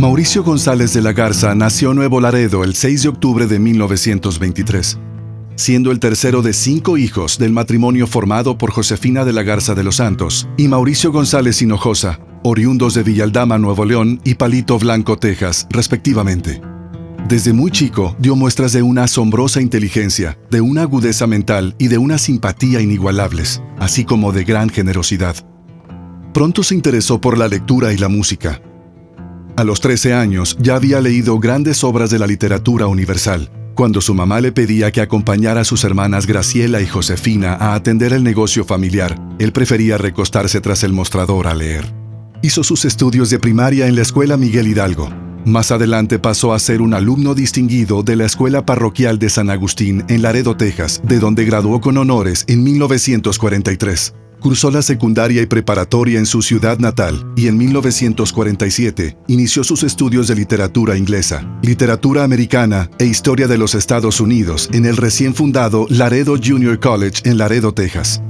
Mauricio González de la Garza nació en Nuevo Laredo el 6 de octubre de 1923, siendo el tercero de 5 hijos del matrimonio formado por Josefina de la Garza de los Santos y Mauricio González Hinojosa, oriundos de Villaldama, Nuevo León y Palito Blanco, Texas, respectivamente. Desde muy chico dio muestras de una asombrosa inteligencia, de una agudeza mental y de una simpatía inigualables, así como de gran generosidad. Pronto se interesó por la lectura y la música. A los 13 años ya había leído grandes obras de la literatura universal. Cuando su mamá le pedía que acompañara a sus hermanas Graciela y Josefina a atender el negocio familiar, él prefería recostarse tras el mostrador a leer. Hizo sus estudios de primaria en la Escuela Miguel Hidalgo. Más adelante pasó a ser un alumno distinguido de la Escuela Parroquial de San Agustín en Laredo, Texas, de donde graduó con honores en 1943. Cursó la secundaria y preparatoria en su ciudad natal y en 1947 inició sus estudios de literatura inglesa, literatura americana e historia de los Estados Unidos en el recién fundado Laredo Junior College en Laredo, Texas.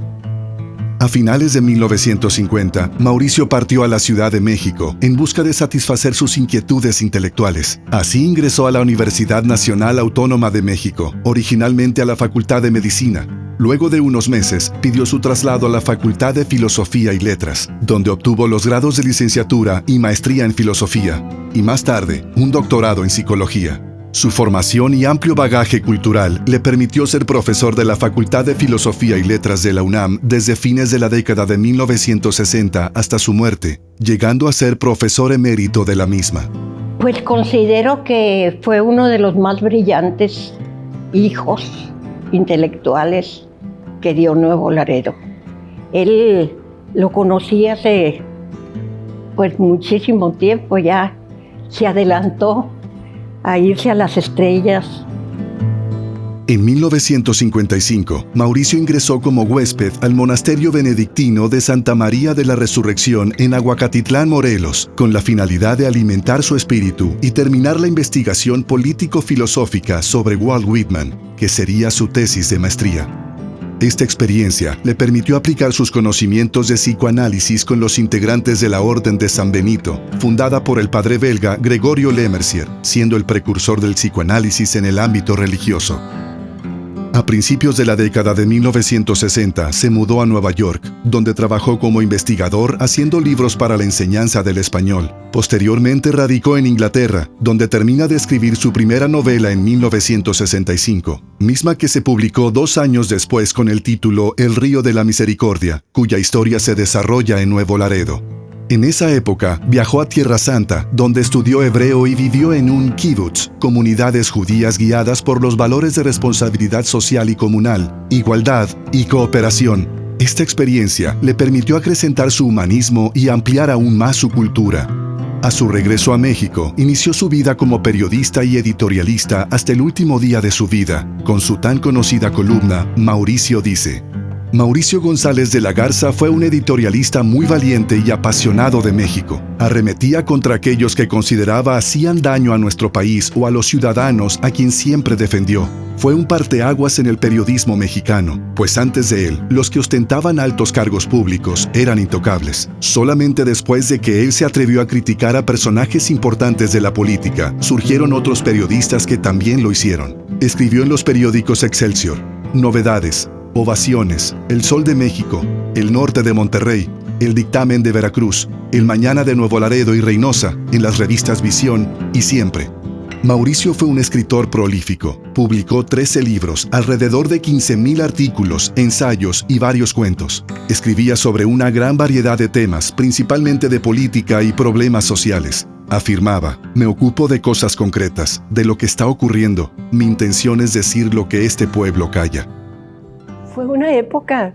A finales de 1950, Mauricio partió a la Ciudad de México en busca de satisfacer sus inquietudes intelectuales. Así ingresó a la Universidad Nacional Autónoma de México, originalmente a la Facultad de Medicina. Luego de unos meses, pidió su traslado a la Facultad de Filosofía y Letras, donde obtuvo los grados de licenciatura y maestría en filosofía, y más tarde, un doctorado en psicología. Su formación y amplio bagaje cultural le permitió ser profesor de la Facultad de Filosofía y Letras de la UNAM desde fines de la década de 1960 hasta su muerte, llegando a ser profesor emérito de la misma. Pues considero que fue uno de los más brillantes hijos intelectuales que dio Nuevo Laredo. Él lo conocí hace muchísimo tiempo, ya se adelantó a irse a las estrellas. En 1955, Mauricio ingresó como huésped al monasterio benedictino de Santa María de la Resurrección en Aguacatitlán, Morelos, con la finalidad de alimentar su espíritu y terminar la investigación político-filosófica sobre Walt Whitman, que sería su tesis de maestría. Esta experiencia le permitió aplicar sus conocimientos de psicoanálisis con los integrantes de la Orden de San Benito, fundada por el padre belga Gregorio Lemercier, siendo el precursor del psicoanálisis en el ámbito religioso. A principios de la década de 1960 se mudó a Nueva York, donde trabajó como investigador haciendo libros para la enseñanza del español. Posteriormente radicó en Inglaterra, donde termina de escribir su primera novela en 1965, misma que se publicó 2 años después con el título El Río de la Misericordia, cuya historia se desarrolla en Nuevo Laredo. En esa época viajó a Tierra Santa, donde estudió hebreo y vivió en un kibutz, comunidades judías guiadas por los valores de responsabilidad social y comunal, igualdad y cooperación. Esta experiencia le permitió acrecentar su humanismo y ampliar aún más su cultura. A su regreso a México, inició su vida como periodista y editorialista hasta el último día de su vida, con su tan conocida columna Mauricio Dice. Mauricio González de la Garza fue un editorialista muy valiente y apasionado de México. Arremetía contra aquellos que consideraba hacían daño a nuestro país o a los ciudadanos a quien siempre defendió. Fue un parteaguas en el periodismo mexicano, pues antes de él, los que ostentaban altos cargos públicos eran intocables. Solamente después de que él se atrevió a criticar a personajes importantes de la política, surgieron otros periodistas que también lo hicieron. Escribió en los periódicos Excelsior, Novedades, Ovaciones, El Sol de México, El Norte de Monterrey, El Dictamen de Veracruz, El Mañana de Nuevo Laredo y Reynosa, en las revistas Visión y Siempre. Mauricio fue un escritor prolífico. Publicó 13 libros, alrededor de 15,000 artículos, ensayos y varios cuentos. Escribía sobre una gran variedad de temas, principalmente de política y problemas sociales. Afirmaba: me ocupo de cosas concretas, de lo que está ocurriendo. Mi intención es decir lo que este pueblo calla. Fue una época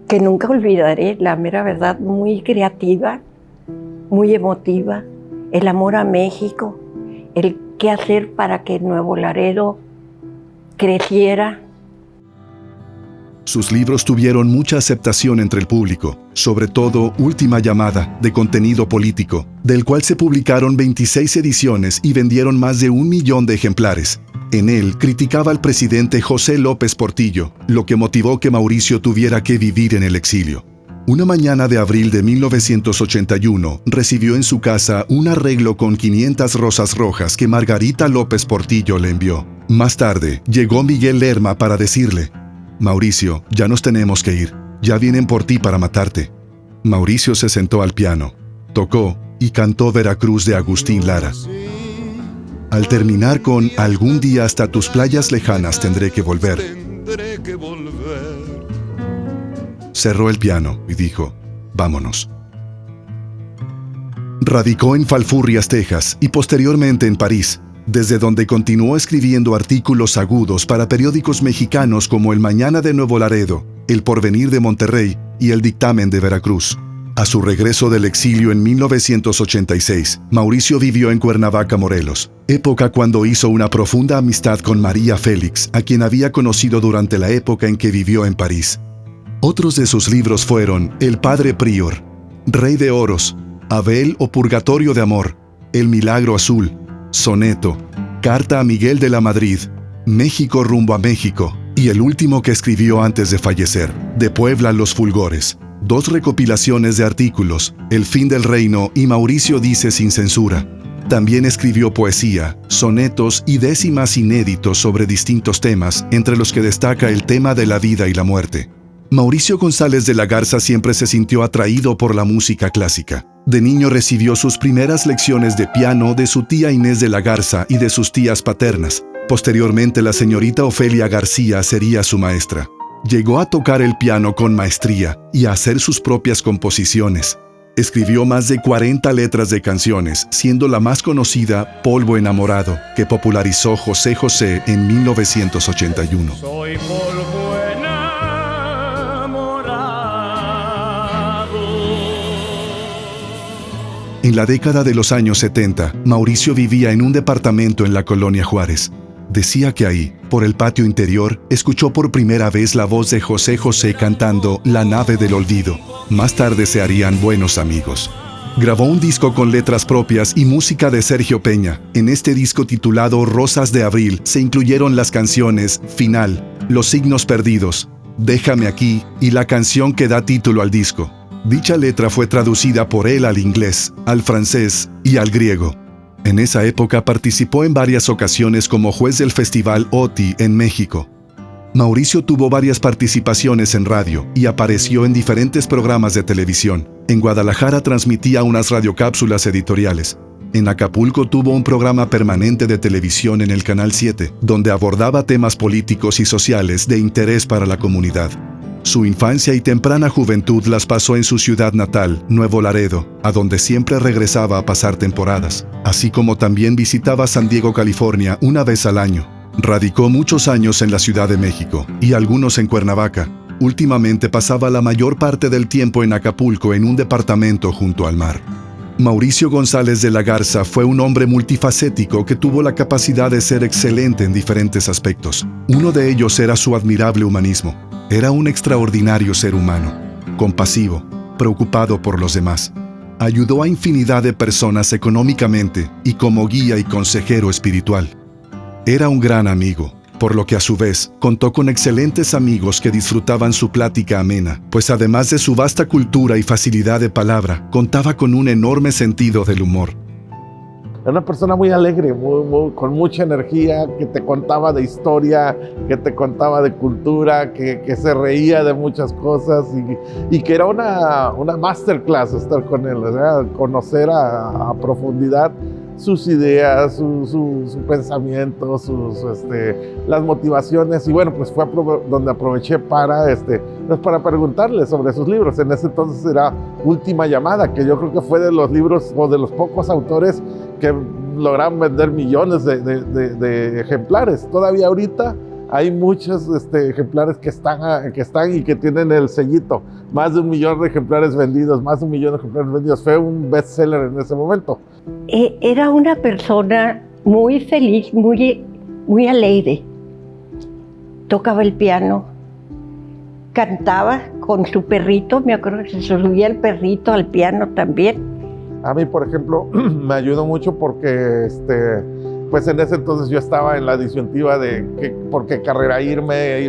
que nunca olvidaré, la mera verdad, muy creativa, muy emotiva, el amor a México, el qué hacer para que Nuevo Laredo creciera. Sus libros tuvieron mucha aceptación entre el público, sobre todo Última Llamada, de contenido político, del cual se publicaron 26 ediciones y vendieron más de 1 millón de ejemplares. En él criticaba al presidente José López Portillo, lo que motivó que Mauricio tuviera que vivir en el exilio. Una mañana de abril de 1981, recibió en su casa un arreglo con 500 rosas rojas que Margarita López Portillo le envió. Más tarde, llegó Miguel Lerma para decirle: «Mauricio, ya nos tenemos que ir. Ya vienen por ti para matarte». Mauricio se sentó al piano, tocó y cantó Veracruz de Agustín Lara. Al terminar con «Algún día hasta tus playas lejanas tendré que volver», cerró el piano y dijo: «Vámonos». Radicó en Falfurrias, Texas, y posteriormente en París, desde donde continuó escribiendo artículos agudos para periódicos mexicanos como El Mañana de Nuevo Laredo, El Porvenir de Monterrey y El Dictamen de Veracruz. A su regreso del exilio en 1986, Mauricio vivió en Cuernavaca, Morelos, época cuando hizo una profunda amistad con María Félix, a quien había conocido durante la época en que vivió en París. Otros de sus libros fueron El Padre Prior, Rey de Oros, Abel o Purgatorio de Amor, El Milagro Azul, Soneto, Carta a Miguel de la Madrid, México rumbo a México, y el último que escribió antes de fallecer, De Puebla los Fulgores. 2 recopilaciones de artículos, El fin del reino y Mauricio dice sin censura. También escribió poesía, sonetos y décimas inéditos sobre distintos temas, entre los que destaca el tema de la vida y la muerte. Mauricio González de la Garza siempre se sintió atraído por la música clásica. De niño recibió sus primeras lecciones de piano de su tía Inés de la Garza y de sus tías paternas. Posteriormente, la señorita Ofelia García sería su maestra. Llegó a tocar el piano con maestría y a hacer sus propias composiciones. Escribió más de 40 letras de canciones, siendo la más conocida Polvo Enamorado, que popularizó José José en 1981. Soy polvo enamorado. En la década de los años 70, Mauricio vivía en un departamento en la colonia Juárez. Decía que ahí, por el patio interior, escuchó por primera vez la voz de José José cantando La nave del olvido. Más tarde se harían buenos amigos. Grabó un disco con letras propias y música de Sergio Peña. En este disco titulado Rosas de Abril se incluyeron las canciones Final, Los signos perdidos, Déjame aquí y la canción que da título al disco. Dicha letra fue traducida por él al inglés, al francés y al griego. En esa época participó en varias ocasiones como juez del Festival OTI en México. Mauricio tuvo varias participaciones en radio y apareció en diferentes programas de televisión. En Guadalajara transmitía unas radiocápsulas editoriales. En Acapulco tuvo un programa permanente de televisión en el Canal 7, donde abordaba temas políticos y sociales de interés para la comunidad. Su infancia y temprana juventud las pasó en su ciudad natal, Nuevo Laredo, a donde siempre regresaba a pasar temporadas, así como también visitaba San Diego, California, una vez al año. Radicó muchos años en la Ciudad de México y algunos en Cuernavaca. Últimamente pasaba la mayor parte del tiempo en Acapulco en un departamento junto al mar. Mauricio González de la Garza fue un hombre multifacético que tuvo la capacidad de ser excelente en diferentes aspectos. Uno de ellos era su admirable humanismo. Era un extraordinario ser humano, compasivo, preocupado por los demás. Ayudó a infinidad de personas económicamente y como guía y consejero espiritual. Era un gran amigo, por lo que a su vez contó con excelentes amigos que disfrutaban su plática amena, pues además de su vasta cultura y facilidad de palabra, contaba con un enorme sentido del humor. Era una persona muy alegre, con mucha energía, que te contaba de historia, que te contaba de cultura, que se reía de muchas cosas y que era una masterclass estar con él, ¿verdad? Conocer a profundidad sus ideas, su pensamiento, las motivaciones. Y bueno, pues fue donde aproveché para preguntarle sobre sus libros. En ese entonces era Última Llamada, que yo creo que fue de los libros o de los pocos autores que lograron vender millones de ejemplares. Todavía ahorita hay muchos ejemplares que están y que tienen el sellito. Más de 1 millón de ejemplares vendidos, más de 1 millón de ejemplares vendidos. Fue un bestseller en ese momento. Era una persona muy feliz, muy alegre. Tocaba el piano, cantaba con su perrito. Me acuerdo que se subía el perrito al piano también. A mí, por ejemplo, me ayudó mucho porque pues en ese entonces yo estaba en la disyuntiva de por qué carrera irme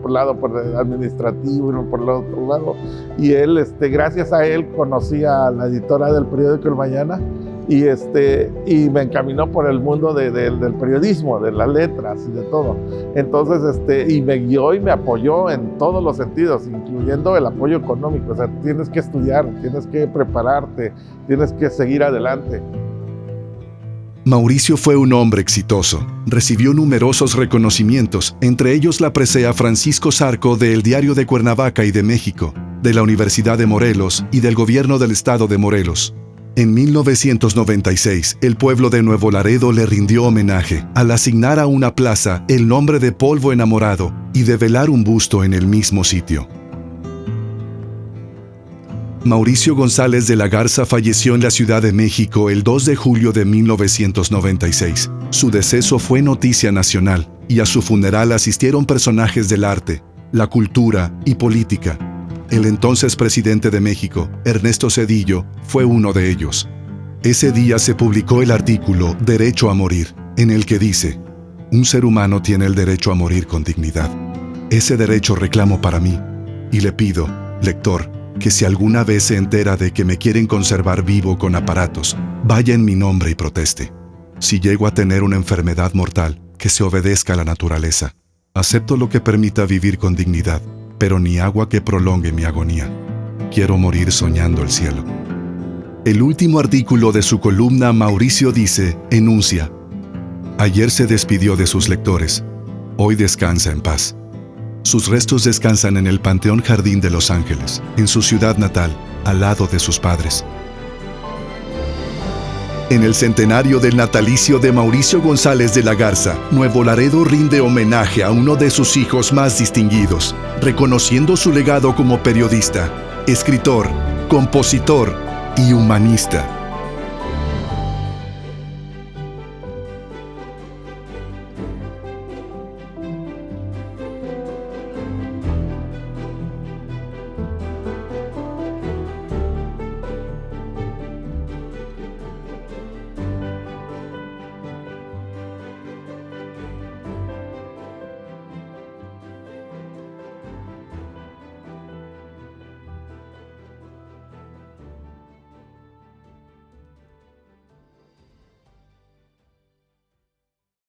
por el lado administrativo, irme por el otro lado. Y él, gracias a él, conocí a la editora del periódico El Mañana y me encaminó por el mundo del periodismo, de las letras y de todo. Entonces, y me guió y me apoyó en todos los sentidos, incluyendo el apoyo económico. O sea, tienes que estudiar, tienes que prepararte, tienes que seguir adelante. Mauricio fue un hombre exitoso. Recibió numerosos reconocimientos, entre ellos la presea Francisco Zarco del Diario de Cuernavaca y de México, de la Universidad de Morelos y del Gobierno del Estado de Morelos. En 1996, el pueblo de Nuevo Laredo le rindió homenaje al asignar a una plaza el nombre de Polvo Enamorado y develar un busto en el mismo sitio. Mauricio González de la Garza falleció en la Ciudad de México el 2 de julio de 1996. Su deceso fue noticia nacional y a su funeral asistieron personajes del arte, la cultura y política. El entonces presidente de México, Ernesto Zedillo, fue uno de ellos. Ese día se publicó el artículo Derecho a morir, en el que dice: un ser humano tiene el derecho a morir con dignidad. Ese derecho reclamo para mí, y le pido, lector, que si alguna vez se entera de que me quieren conservar vivo con aparatos, vaya en mi nombre y proteste. Si llego a tener una enfermedad mortal, que se obedezca a la naturaleza. Acepto lo que permita vivir con dignidad, pero ni agua que prolongue mi agonía. Quiero morir soñando el cielo. El último artículo de su columna Mauricio dice, enuncia: ayer se despidió de sus lectores, hoy descansa en paz. Sus restos descansan en el Panteón Jardín de Los Ángeles, en su ciudad natal, al lado de sus padres. En el centenario del natalicio de Mauricio González de la Garza, Nuevo Laredo rinde homenaje a uno de sus hijos más distinguidos, reconociendo su legado como periodista, escritor, compositor y humanista.